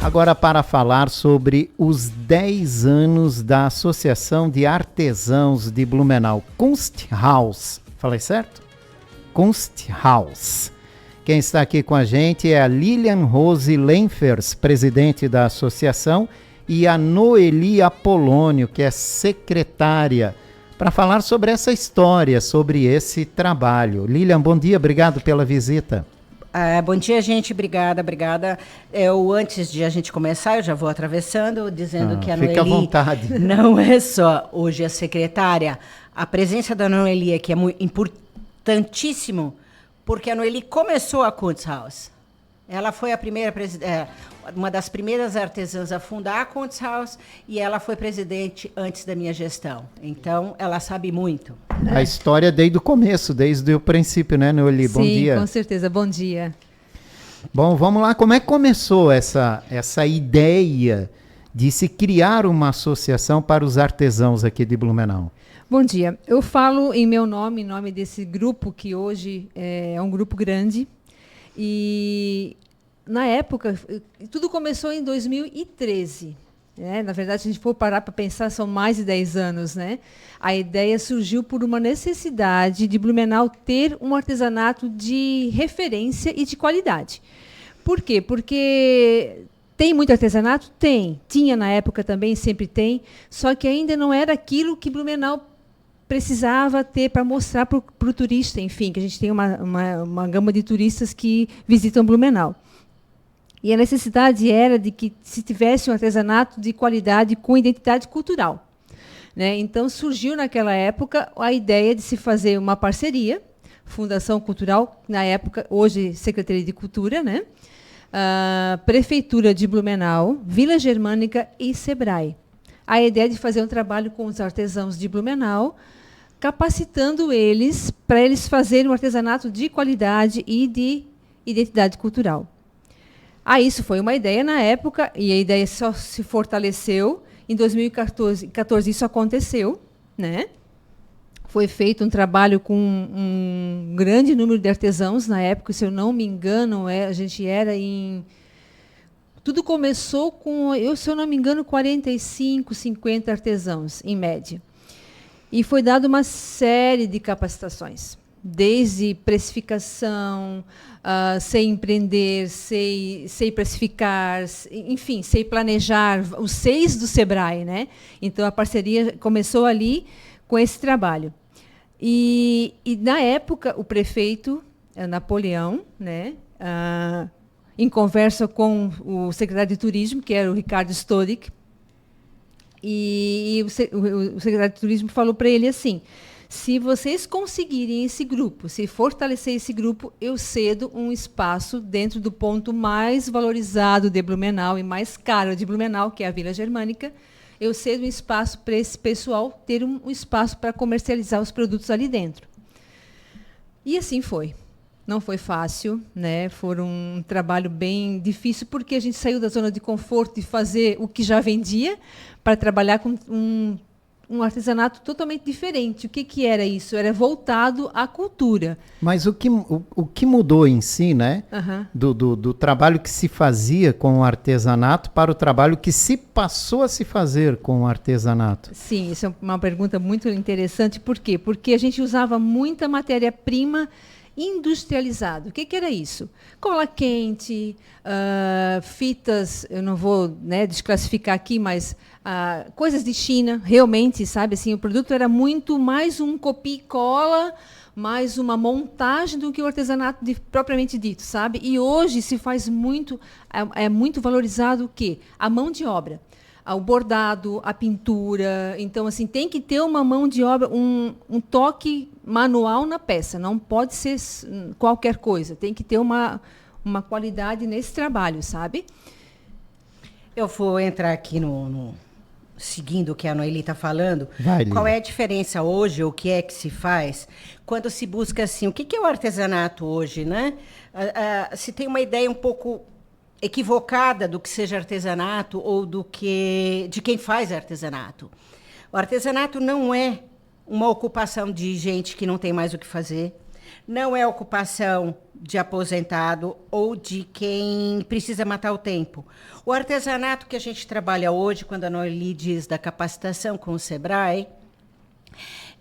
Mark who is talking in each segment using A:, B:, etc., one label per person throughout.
A: Agora para falar sobre os 10 anos da Associação de Artesãos de Blumenau, Kunsthaus. Falei certo? Kunsthaus. Quem está aqui com a gente é a Lilian Rose Lenfers, presidente da associação, e a Noeli Apolônio, que é secretária, para falar sobre essa história, sobre esse trabalho. Lilian, bom dia, obrigado pela visita.
B: Bom dia, gente. Obrigada. Antes de a gente começar, eu já vou atravessando, dizendo que a Noeli...
A: Fica à vontade.
B: Não é só hoje a secretária. A presença da Noeli aqui é muito importantíssimo, porque a Noeli começou a Kunsthaus. Ela foi uma das primeiras artesãs a fundar a Kunsthaus e ela foi presidente antes da minha gestão. Então, ela sabe muito.
A: A história desde o começo, desde o princípio, né, Noeli? Bom dia.
C: Sim, com certeza. Bom dia.
A: Bom, vamos lá. Como é que começou essa ideia de se criar uma associação para os artesãos aqui de Blumenau?
C: Bom dia. Eu falo em meu nome, em nome desse grupo, que hoje é um grupo grande. E, na época, tudo começou em 2013. Né? Na verdade, se a gente for parar para pensar, são mais de 10 anos. Né? A ideia surgiu por uma necessidade de Blumenau ter um artesanato de referência e de qualidade. Por quê? Porque tem muito artesanato? Tem. Tinha na época também, sempre tem. Só que ainda não era aquilo que Blumenau precisava ter para mostrar para o turista, enfim, que a gente tem uma gama de turistas que visitam Blumenau. E a necessidade era de que se tivesse um artesanato de qualidade com identidade cultural. Né? Então, surgiu naquela época a ideia de se fazer uma parceria, Fundação Cultural, na época, hoje Secretaria de Cultura, né? Prefeitura de Blumenau, Vila Germânica e Sebrae. A ideia de fazer um trabalho com os artesãos de Blumenau, capacitando eles para eles fazerem um artesanato de qualidade e de identidade cultural. Isso foi uma ideia na época, e a ideia só se fortaleceu. Em 2014 isso aconteceu. Né? Foi feito um trabalho com um grande número de artesãos na época, se eu não me engano, a gente era em... Tudo começou com, se eu não me engano, 45, 50 artesãos, em média. E foi dada uma série de capacitações, desde precificação, sei empreender, sei precificar, enfim, sei planejar, os 6 do Sebrae. Né? Então, a parceria começou ali com esse trabalho. E na época, o prefeito, Napoleão, né, em conversa com o secretário de Turismo, que era o Ricardo Stodik, e o secretário de Turismo falou para ele assim: se vocês conseguirem esse grupo, se fortalecer esse grupo, eu cedo um espaço dentro do ponto mais valorizado de Blumenau e mais caro de Blumenau, que é a Vila Germânica. Eu cedo um espaço para esse pessoal ter um espaço para comercializar os produtos ali dentro. E assim foi. Não foi fácil, né? Foi um trabalho bem difícil, porque a gente saiu da zona de conforto de fazer o que já vendia para trabalhar com um artesanato totalmente diferente. O que era isso? Era voltado à cultura.
A: Mas o que mudou em si, né? Do trabalho que se fazia com o artesanato para o trabalho que se passou a se fazer com o artesanato?
C: Sim, isso é uma pergunta muito interessante. Por quê? Porque a gente usava muita matéria-prima industrializado. O que era isso? Cola quente, fitas, eu não vou, né, desclassificar aqui, mas coisas de China, realmente, sabe? Assim, o produto era muito mais um copia e cola, mais uma montagem do que o artesanato propriamente dito, sabe? E hoje se faz muito, é muito valorizado o quê? A mão de obra. O bordado, a pintura. Então, assim, tem que ter uma mão de obra, um toque manual na peça. Não pode ser qualquer coisa. Tem que ter uma qualidade nesse trabalho, sabe?
B: Eu vou entrar aqui seguindo o que a Noeli está falando.
A: Vai,
B: qual é a diferença hoje, o que é que se faz, quando se busca assim, o que é o artesanato hoje, né? Se tem uma ideia um pouco equivocada do que seja artesanato ou de quem faz artesanato. O artesanato não é uma ocupação de gente que não tem mais o que fazer. Não é ocupação de aposentado ou de quem precisa matar o tempo. O artesanato que a gente trabalha hoje, quando a Noeli diz da capacitação com o Sebrae,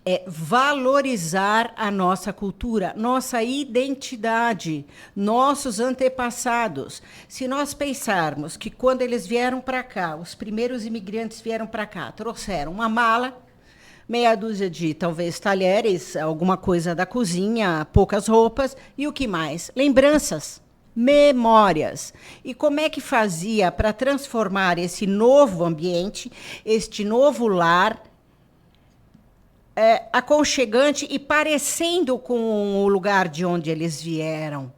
B: é valorizar a nossa cultura, nossa identidade, nossos antepassados. Se nós pensarmos que quando eles vieram para cá, os primeiros imigrantes vieram para cá, trouxeram uma mala, meia dúzia de, talvez, talheres, alguma coisa da cozinha, poucas roupas, e o que mais? Lembranças, memórias. E como é que fazia para transformar esse novo ambiente, este novo lar, aconchegante e parecendo com o lugar de onde eles vieram?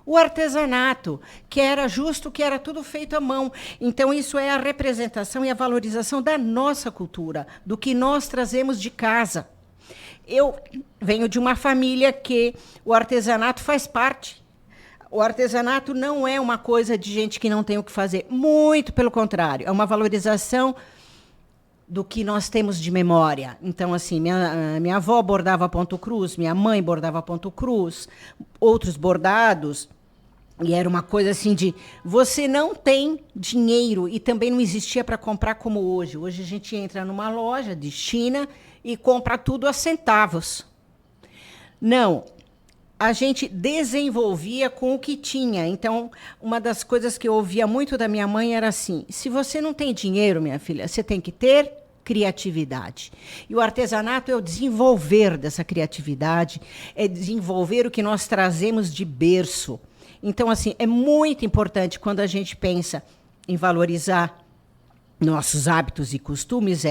B: O artesanato, que era justo, que era tudo feito à mão. Então, isso é a representação e a valorização da nossa cultura, do que nós trazemos de casa. Eu venho de uma família que o artesanato faz parte. O artesanato não é uma coisa de gente que não tem o que fazer. Muito pelo contrário, é uma valorização do que nós temos de memória. Então, assim, minha avó bordava ponto cruz, minha mãe bordava ponto cruz, outros bordados, e era uma coisa assim de, você não tem dinheiro, e também não existia para comprar como hoje. Hoje a gente entra numa loja de China e compra tudo a centavos. Não, a gente desenvolvia com o que tinha. Então, uma das coisas que eu ouvia muito da minha mãe era assim, se você não tem dinheiro, minha filha, você tem que ter criatividade. E o artesanato é o desenvolver dessa criatividade, é desenvolver o que nós trazemos de berço. Então, assim, é muito importante quando a gente pensa em valorizar nossos hábitos e costumes,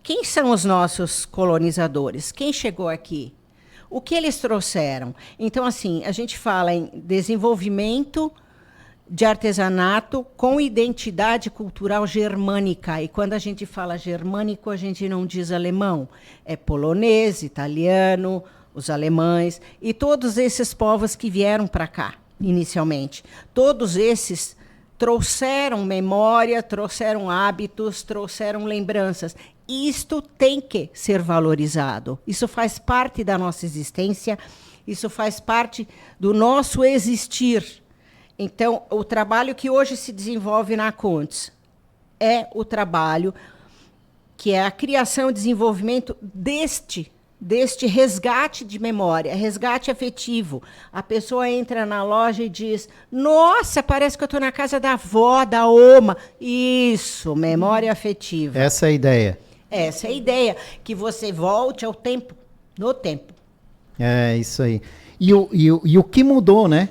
B: quem são os nossos colonizadores? Quem chegou aqui? O que eles trouxeram? Então, assim, a gente fala em desenvolvimento de artesanato com identidade cultural germânica. E quando a gente fala germânico, a gente não diz alemão. É polonês, italiano, os alemães e todos esses povos que vieram para cá, inicialmente. Todos esses trouxeram memória, trouxeram hábitos, trouxeram lembranças. Isto tem que ser valorizado. Isso faz parte da nossa existência, isso faz parte do nosso existir. Então, o trabalho que hoje se desenvolve na Contes é o trabalho que é a criação e desenvolvimento deste resgate de memória, resgate afetivo. A pessoa entra na loja e diz, nossa, parece que eu estou na casa da avó, da oma. Isso, memória afetiva.
A: Essa é a ideia.
B: Essa é a ideia, que você volte ao tempo, no tempo.
A: É, isso aí. E o que mudou, né?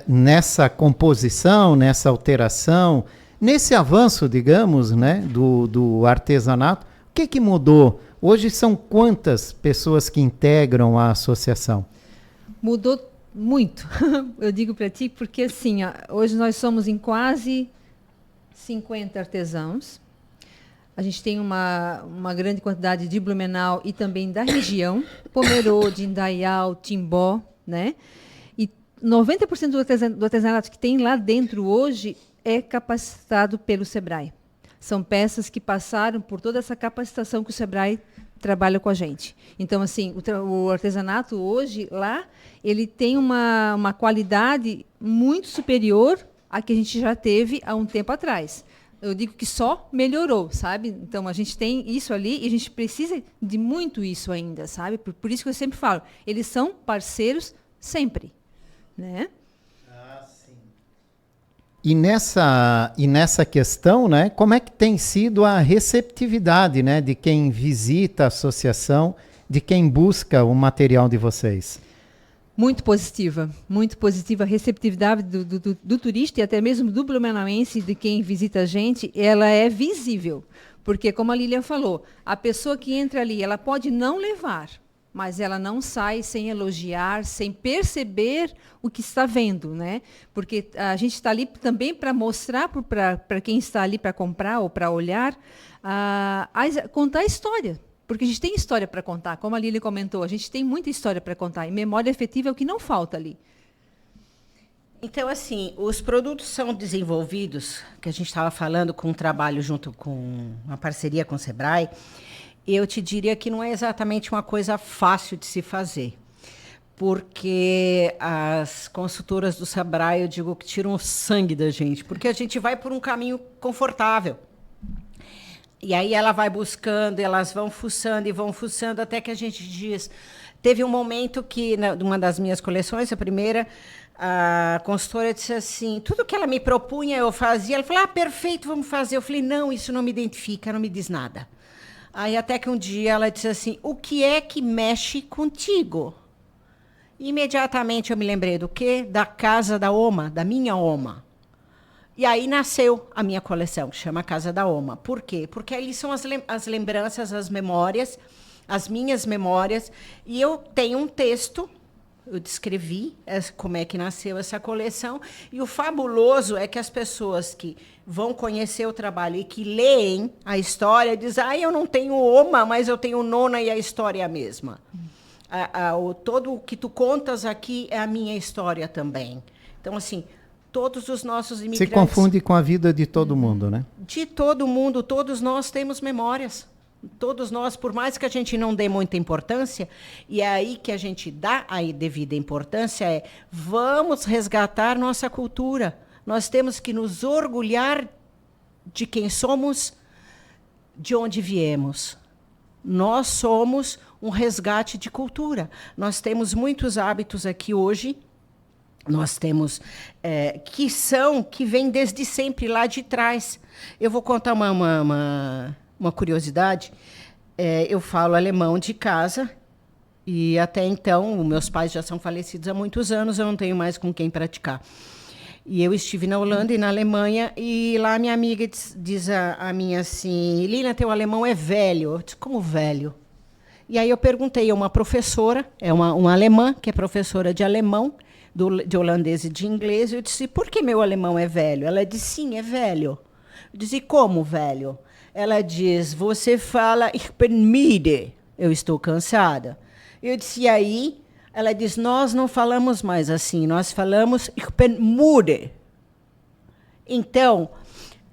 A: Nessa composição, nessa alteração, nesse avanço, digamos, né, do artesanato, o que mudou? Hoje são quantas pessoas que integram a associação?
C: Mudou muito, eu digo para ti, porque assim, hoje nós somos em quase 50 artesãos. A gente tem uma grande quantidade de Blumenau e também da região, Pomerode, Indaial, Timbó, né? 90% do artesanato que tem lá dentro hoje é capacitado pelo Sebrae. São peças que passaram por toda essa capacitação que o Sebrae trabalha com a gente. Então, assim, o artesanato hoje lá, ele tem uma qualidade muito superior à que a gente já teve há um tempo atrás. Eu digo que só melhorou, sabe? Então, a gente tem isso ali e a gente precisa de muito isso ainda, sabe? Por isso que eu sempre falo, eles são parceiros sempre. Né?
A: Sim. E nessa questão, né, como é que tem sido a receptividade, né, de quem visita a associação, de quem busca o material de vocês?
C: Muito positiva a receptividade do turista e até mesmo do blumenauense, de quem visita a gente, ela é visível, porque como a Lilian falou, a pessoa que entra ali, ela pode não levar, mas ela não sai sem elogiar, sem perceber o que está vendo, né? Porque a gente está ali também para mostrar para quem está ali para comprar ou para olhar, contar a história. Porque a gente tem história para contar, como a Lili comentou, a gente tem muita história para contar, e memória afetiva é o que não falta ali.
B: Então, assim, os produtos são desenvolvidos, que a gente estava falando com um trabalho junto com uma parceria com o Sebrae, eu te diria que não é exatamente uma coisa fácil de se fazer. porque as consultoras do Sebrae, eu digo que tiram o sangue da gente, porque a gente vai por um caminho confortável. E aí ela vai buscando, elas vão fuçando, até que a gente diz... Teve um momento que, numa das minhas coleções, a primeira, a consultora disse assim, tudo que ela me propunha, eu fazia. Ela falou, perfeito, vamos fazer. Eu falei, não, isso não me identifica, não me diz nada. Aí até que um dia ela disse assim, o que é que mexe contigo? Imediatamente eu me lembrei do quê? Da Casa da Oma, da minha Oma. E aí nasceu a minha coleção, que chama Casa da Oma. Por quê? Porque ali são as lembranças, as memórias, as minhas memórias. E eu tenho um texto, eu descrevi como é que nasceu essa coleção. E o fabuloso é que as pessoas que vão conhecer o trabalho e que leem a história, dizem, eu não tenho Oma, mas eu tenho Nona e a história é a mesma. Todo o que tu contas aqui é a minha história também. Então, assim, todos os nossos imigrantes...
A: Se confunde com a vida de todo mundo, né?
B: De todo mundo, todos nós temos memórias. Todos nós, por mais que a gente não dê muita importância, e é aí que a gente dá a devida importância, vamos resgatar nossa cultura. Nós temos que nos orgulhar de quem somos, de onde viemos. Nós somos um resgate de cultura. Nós temos muitos hábitos aqui hoje, nós temos que vêm desde sempre lá de trás. Eu vou contar uma curiosidade. Eu falo alemão de casa e até então, meus pais já são falecidos há muitos anos, eu não tenho mais com quem praticar. E eu estive na Holanda e na Alemanha, e lá minha amiga diz a mim assim, Lilian, teu alemão é velho. Eu disse, como velho? E aí eu perguntei a uma professora, uma alemã, que é professora de alemão, de holandês e de inglês, eu disse, por que meu alemão é velho? Ela disse, sim, é velho. Eu disse, como velho? Ela diz, você fala, ich bin müde, eu estou cansada. Eu disse, e aí? Ela diz, nós não falamos mais assim, nós falamos, ich bin müde. Então,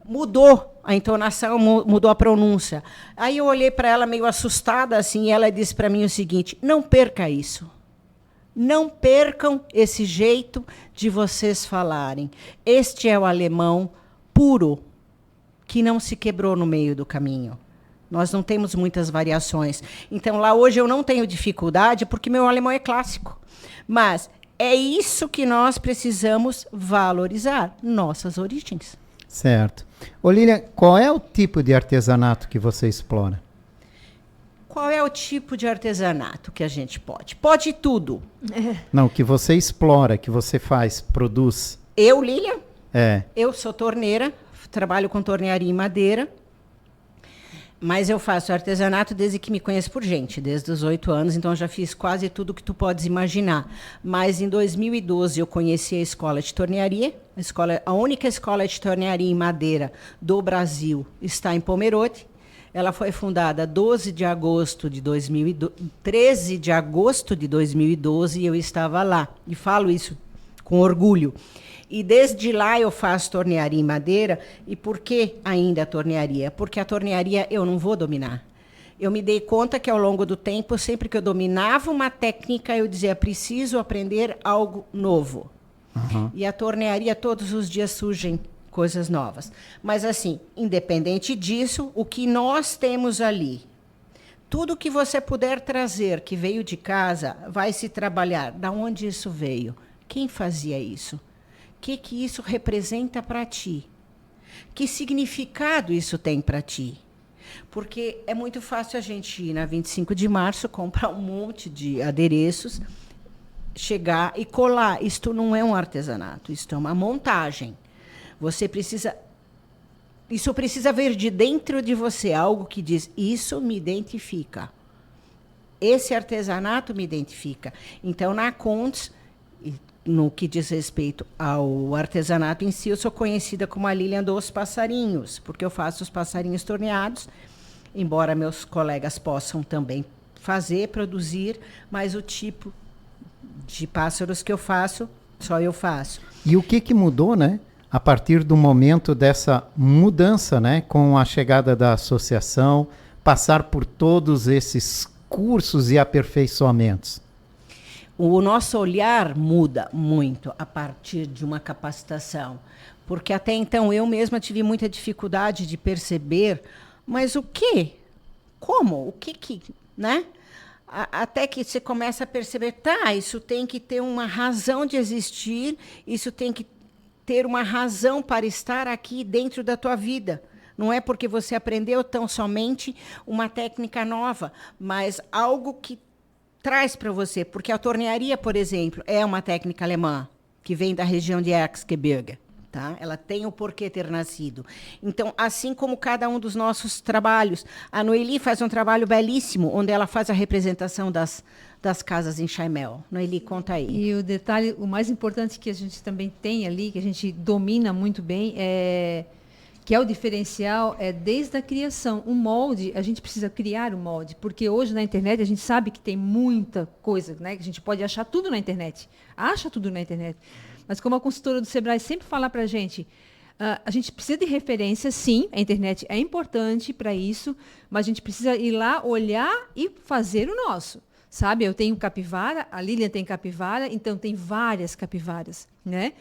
B: mudou a entonação, mudou a pronúncia. Aí eu olhei para ela meio assustada, assim, e ela disse para mim o seguinte, não perca isso. Não percam esse jeito de vocês falarem. Este é o alemão puro, que não se quebrou no meio do caminho. Nós não temos muitas variações. Então, lá hoje eu não tenho dificuldade, porque meu alemão é clássico. Mas é isso que nós precisamos valorizar, nossas origens.
A: Certo. Ô, Lilian, qual é o tipo de artesanato que você explora?
B: Qual é o tipo de artesanato que a gente pode? Pode tudo.
A: Não, que você explora, que você faz, produz.
B: Eu, Lilian?
A: Eu
B: sou torneira, trabalho com tornearia em madeira, mas eu faço artesanato desde que me conheço por gente, desde os 8 anos, então eu já fiz quase tudo que tu podes imaginar. Mas em 2012 eu conheci a escola de tornearia, a única escola de tornearia em madeira do Brasil está em Pomerode. Ela foi fundada 13 de agosto de 2012 e eu estava lá. E falo isso com orgulho. E desde lá eu faço tornearia em madeira. E por que ainda a tornearia? Porque a tornearia eu não vou dominar. Eu me dei conta que ao longo do tempo, sempre que eu dominava uma técnica, eu dizia, preciso aprender algo novo. Uhum. E a tornearia todos os dias surgem coisas novas. Mas assim, independente disso, o que nós temos ali, tudo que você puder trazer que veio de casa, vai se trabalhar. Da onde isso veio? Quem fazia isso? O que isso representa para ti? Que significado isso tem para ti? Porque é muito fácil a gente ir na 25 de março, comprar um monte de adereços, chegar e colar. Isto não é um artesanato, isto é uma montagem. Isso precisa vir de dentro de você, algo que diz, isso me identifica. Esse artesanato me identifica. Então, na Contes, no que diz respeito ao artesanato em si, eu sou conhecida como a Lilian dos passarinhos, porque eu faço os passarinhos torneados, embora meus colegas possam também fazer, produzir, mas o tipo de pássaros que eu faço, só eu faço.
A: E o que mudou, né? A partir do momento dessa mudança, né? Com a chegada da associação, passar por todos esses cursos e aperfeiçoamentos.
B: o nosso olhar muda muito a partir de uma capacitação. Porque até então eu mesma tive muita dificuldade de perceber, mas o quê? Como? O que, né? Até que você começa a perceber, tá, isso tem que ter uma razão de existir, isso tem que ter uma razão para estar aqui dentro da tua vida. Não é porque você aprendeu tão somente uma técnica nova, mas algo que traz para você. Porque a tornearia, por exemplo, é uma técnica alemã, que vem da região de Erzgebirge. Tá? Ela tem o porquê ter nascido. Então, assim como cada um dos nossos trabalhos, a Noeli faz um trabalho belíssimo, onde ela faz a representação das casas em Chaimel. Noeli, conta aí.
C: E o detalhe, o mais importante que a gente também tem ali, que a gente domina muito bem, que é o diferencial, é desde a criação. O molde, a gente precisa criar o molde, porque hoje na internet a gente sabe que tem muita coisa, né? Que a gente pode achar tudo na internet. Acha tudo na internet. Mas como a consultora do Sebrae sempre fala para a gente precisa de referência, sim, a internet é importante para isso, mas a gente precisa ir lá, olhar e fazer o nosso. Sabe, eu tenho capivara, a Lilian tem capivara, então tem várias capivaras, né?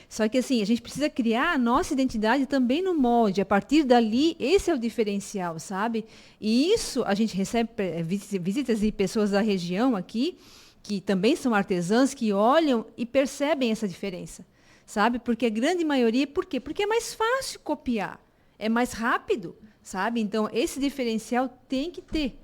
C: Só que assim, a gente precisa criar a nossa identidade também no molde. A partir dali, esse é o diferencial, sabe? E isso, a gente recebe visitas de pessoas da região aqui, que também são artesãs, que olham e percebem essa diferença, sabe? Porque a grande maioria, por quê? Porque é mais fácil copiar, é mais rápido, sabe? Então, esse diferencial tem que ter.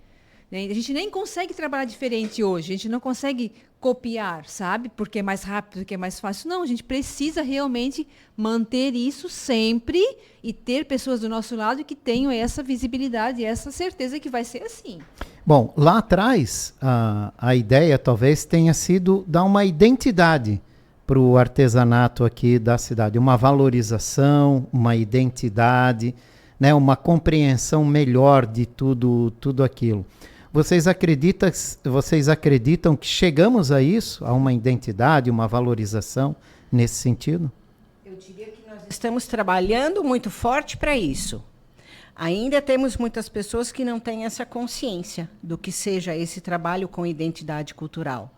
C: Né? A gente nem consegue trabalhar diferente hoje, a gente não consegue copiar, sabe? Porque é mais rápido, porque é mais fácil. Não, a gente precisa realmente manter isso sempre e ter pessoas do nosso lado que tenham essa visibilidade e essa certeza que vai ser assim.
A: Bom, lá atrás, a ideia talvez tenha sido dar uma identidade para o artesanato aqui da cidade, uma valorização, uma identidade, né, uma compreensão melhor de tudo aquilo. Vocês acreditam que chegamos a isso, a uma identidade, uma valorização nesse sentido?
B: Eu diria que nós estamos trabalhando muito forte para isso. Ainda temos muitas pessoas que não têm essa consciência do que seja esse trabalho com identidade cultural.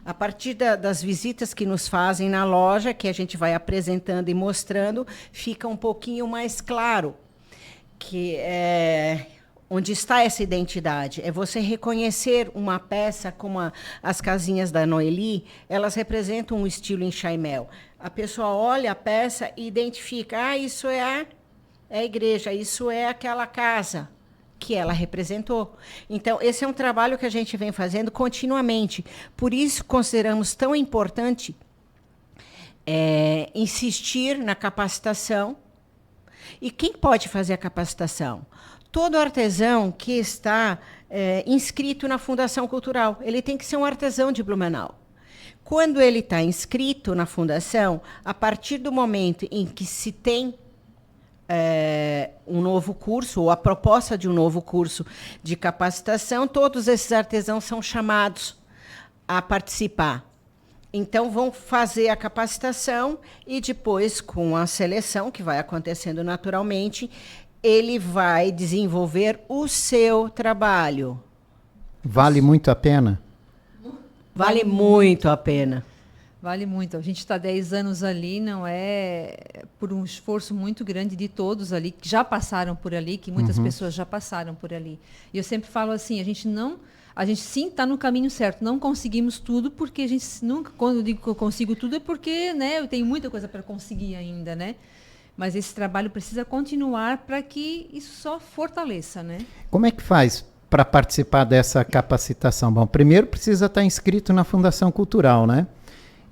B: A partir das visitas que nos fazem na loja, que a gente vai apresentando e mostrando, fica um pouquinho mais claro que onde está essa identidade. É você reconhecer uma peça como as casinhas da Noeli, elas representam um estilo em Chaimel. A pessoa olha a peça e identifica, isso é a igreja, isso é aquela casa que ela representou. Então, esse é um trabalho que a gente vem fazendo continuamente. Por isso, consideramos tão importante insistir na capacitação. E quem pode fazer a capacitação? Todo artesão que está inscrito na Fundação Cultural. Ele tem que ser um artesão de Blumenau. Quando ele está inscrito na Fundação, a partir do momento em que se tem um novo curso, ou a proposta de um novo curso de capacitação, todos esses artesãos são chamados a participar. Então, vão fazer a capacitação e depois, com a seleção, que vai acontecendo naturalmente, ele vai desenvolver o seu trabalho.
A: Vale muito a pena?
B: Vale muito a pena.
C: Vale muito. A gente está 10 anos ali, não é por um esforço muito grande de todos ali, que já passaram por ali, que muitas pessoas já passaram por ali. E eu sempre falo assim, a gente sim está no caminho certo, não conseguimos tudo, porque a gente nunca, quando eu digo que eu consigo tudo, é porque, né, eu tenho muita coisa para conseguir ainda, né? Mas esse trabalho precisa continuar para que isso só fortaleça, né?
A: Como é que faz para participar dessa capacitação? Bom, primeiro precisa estar inscrito na Fundação Cultural, né?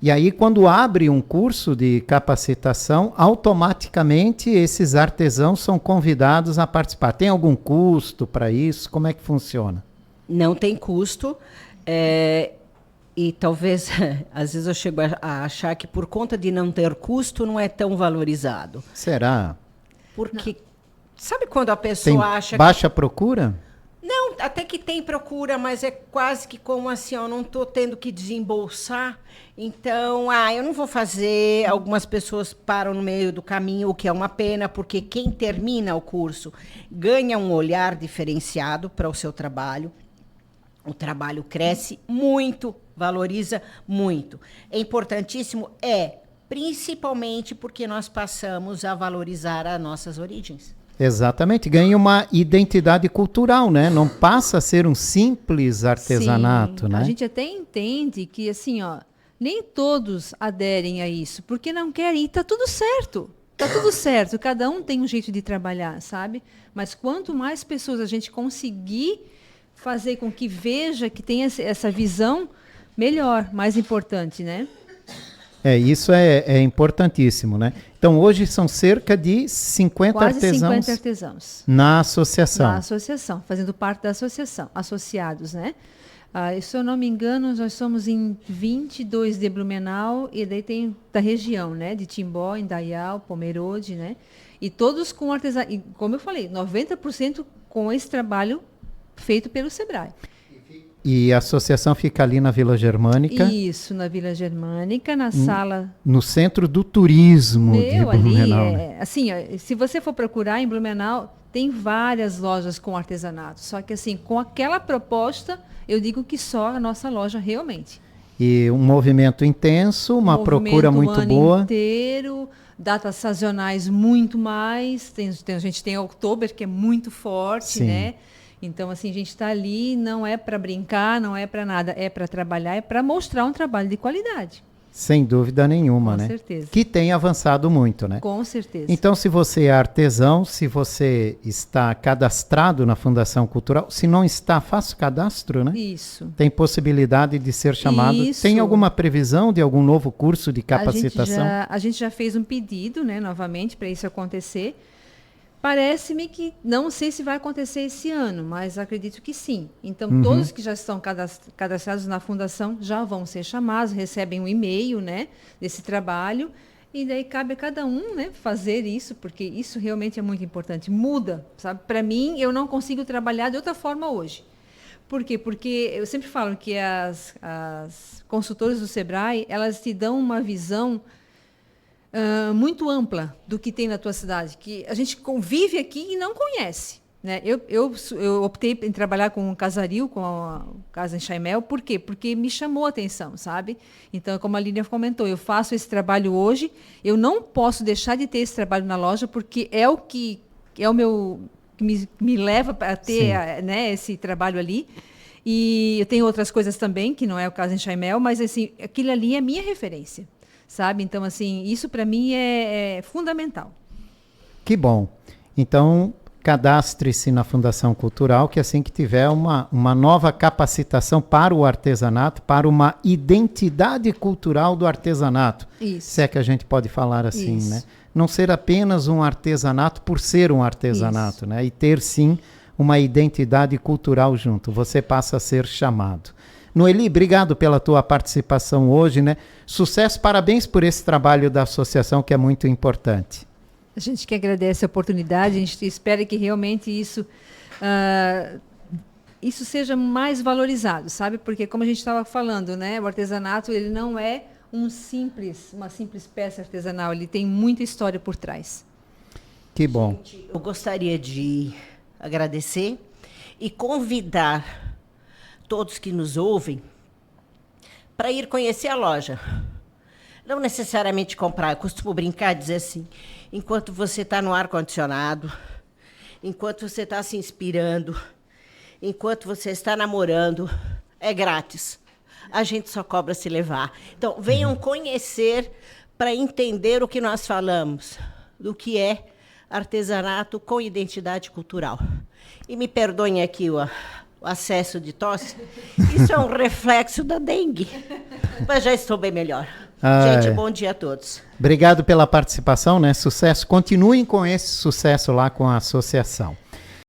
A: E aí, quando abre um curso de capacitação, automaticamente esses artesãos são convidados a participar. Tem algum custo para isso? Como é que funciona?
B: Não tem custo. E talvez, às vezes eu chego a achar que por conta de não ter custo, não é tão valorizado.
A: Será?
B: Porque, sabe quando a pessoa acha
A: baixa procura?
B: Não, até que tem procura, mas é quase que como assim, eu não estou tendo que desembolsar, então, eu não vou fazer. Algumas pessoas param no meio do caminho, o que é uma pena, porque quem termina o curso ganha um olhar diferenciado para o seu trabalho. O trabalho cresce muito, valoriza muito. É importantíssimo, principalmente porque nós passamos a valorizar as nossas origens.
A: Exatamente, ganha uma identidade cultural, né? Não passa a ser um simples artesanato,
C: Sim,
A: né?
C: A gente até entende que, assim, ó, nem todos aderem a isso, porque não querem, e tá tudo certo. Tá tudo certo, cada um tem um jeito de trabalhar, sabe? Mas quanto mais pessoas a gente conseguir fazer com que veja, que tenha essa visão, melhor, mais importante, né?
A: Isso é importantíssimo, né? Então, hoje são cerca de 50
C: Quase
A: artesãos
C: 50 artesãos.
A: na associação.
C: Na associação, fazendo parte da associação, associados, né? Se eu não me engano, nós somos em 22 de Blumenau, e daí tem da região, né? De Timbó, Indaial, Pomerode, né? E todos com artesanato, e como eu falei, 90% com esse trabalho feito pelo Sebrae.
A: E a associação fica ali na Vila Germânica.
C: Isso, na Vila Germânica, na sala...
A: No centro do turismo de Blumenau.
C: Ali, assim, ó, se você for procurar em Blumenau, tem várias lojas com artesanato. Só que, assim, com aquela proposta, eu digo que só a nossa loja realmente.
A: E um movimento intenso, uma procura muito boa.
C: O ano inteiro, datas sazonais muito mais. A gente tem Outubro, que é muito forte,
A: Sim.
C: né? Então, assim, a gente está ali, não é para brincar, não é para nada, é para trabalhar, é para mostrar um trabalho de qualidade.
A: Sem dúvida nenhuma, né?
C: Com certeza.
A: Que tem avançado muito, né?
C: Com certeza.
A: Então, se você é artesão, se você está cadastrado na Fundação Cultural, se não está, faça o cadastro, né?
C: Isso.
A: Tem possibilidade de ser chamado.
C: Isso.
A: Tem alguma previsão de algum novo curso de capacitação?
C: A gente já fez um pedido, né, novamente, para isso acontecer. Parece-me que, não sei se vai acontecer esse ano, mas acredito que sim. Então, todos que já estão cadastrados na fundação já vão ser chamados, recebem um e-mail, né, desse trabalho, e daí cabe a cada um, né, fazer isso, porque isso realmente é muito importante. Muda, sabe? Para mim, eu não consigo trabalhar de outra forma hoje. Por quê? Porque eu sempre falo que as consultoras do Sebrae, elas te dão uma visão muito ampla do que tem na tua cidade, que a gente convive aqui e não conhece, né? Eu optei em trabalhar com o Casaril, com a Casa em Chaimel, por quê? Porque me chamou a atenção, sabe? Então, como a Lília comentou, eu faço esse trabalho hoje, eu não posso deixar de ter esse trabalho na loja, porque é o que é o meu que me leva a ter né, esse trabalho ali. E eu tenho outras coisas também, que não é o Casa em Chaimel, mas assim, aquilo ali é a minha referência. Sabe? Então, assim, isso para mim é fundamental.
A: Que bom. Então, cadastre-se na Fundação Cultural, que assim que tiver uma nova capacitação para o artesanato, para uma identidade cultural do artesanato. Isso. Se é que a gente pode falar assim, isso, né? Não ser apenas um artesanato por ser um artesanato, né? E ter, sim, uma identidade cultural junto. Você passa a ser chamado. Noeli, obrigado pela tua participação hoje, né? Sucesso, parabéns por esse trabalho da associação, que é muito importante.
C: A gente que agradece a oportunidade, a gente espera que realmente isso seja mais valorizado, sabe? Porque, como a gente estava falando, né? O artesanato, ele não é uma simples peça artesanal, ele tem muita história por trás.
A: Que bom.
B: Gente, eu gostaria de agradecer e convidar todos que nos ouvem para ir conhecer a loja. Não necessariamente comprar. Eu costumo brincar e dizer assim, enquanto você está no ar-condicionado, enquanto você está se inspirando, enquanto você está namorando, é grátis. A gente só cobra se levar. Então, venham conhecer para entender o que nós falamos, do que é artesanato com identidade cultural. E me perdoem aqui o acesso de tosse, isso é um reflexo da dengue, mas já estou bem melhor. Gente, bom dia a todos.
A: Obrigado pela participação, né? Sucesso. Continuem com esse sucesso lá com a associação.